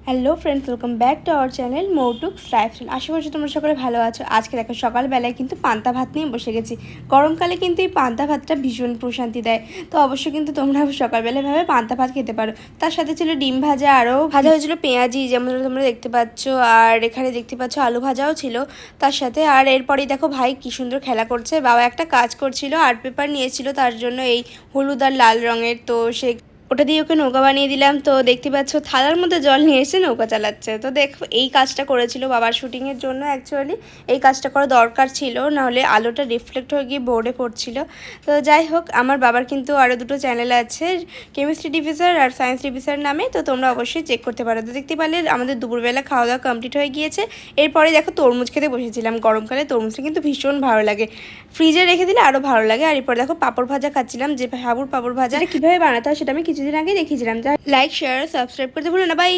Hello friends, welcome back to our channel Moutuks lifestyle. আশা করছি তোমরা সকলে ভালো আছো। আজকে দেখো সকালবেলায় কিন্তু পান্তা ভাত নিয়ে বসে গেছি। গরমকালে কিন্তু এই পান্তা ভাতটা ভীষণ প্রশান্তি দেয়। তো অবশ্যই কিন্তু তোমরা সকালবেলায় ভাবে পান্তা ভাত খেতে পারো। তার সাথে ছিল ডিম ভাজা, আরও ভাজা হয়েছিল পেঁয়াজি, যেমন তোমরা দেখতে পাচ্ছ। আর এখানে দেখতে পাচ্ছ আলু ভাজাও ছিল তার সাথে। আর এরপরেই দেখো ভাই কি সুন্দর খেলা করছে। বাবা একটা কাজ করছিল, আর্ট পেপার নিয়েছিল, তার জন্য এই হলুদ আর লাল রঙের, তো সে ওটা দিয়ে ওকে নৌকা বানিয়ে দিলাম। তো দেখতে পাচ্ছ থালার মধ্যে জল নিয়ে এসে নৌকা চালাচ্ছে। তো দেখো এই কাজটা করেছিল বাবার শুটিংয়ের জন্য। অ্যাকচুয়ালি এই কাজটা করা দরকার ছিল, নাহলে আলোটা রিফ্লেক্ট হয়ে গিয়ে বোর্ডে পড়ছিল। তো যাই হোক, আমার বাবার কিন্তু আরও দুটো চ্যানেল আছে, কেমিস্ট্রি ডিভিসার আর সায়েন্স ডিভিসার নামে। তো তোমরা অবশ্যই চেক করতে পারো। তো দেখতে পারলে আমাদের দুপুরবেলা খাওয়া দাওয়া কমপ্লিট হয়ে গিয়েছে। এরপরে দেখো তরমুজ খেতে বসেছিলাম। গরমকালে তরমুজটা কিন্তু ভীষণ ভালো লাগে, ফ্রিজে রেখে দিলে আরও ভালো লাগে। আর এরপর দেখো পাঁপড় ভাজা খাচ্ছিলাম, যে সাবুর পাঁপড় ভাজা কীভাবে বানাতে হয় সেটা আমি কিছুদিন আগে দেখিয়েছিলাম। লাইক শেয়ার সাবস্ক্রাইব করতে ভুলো না। বাই।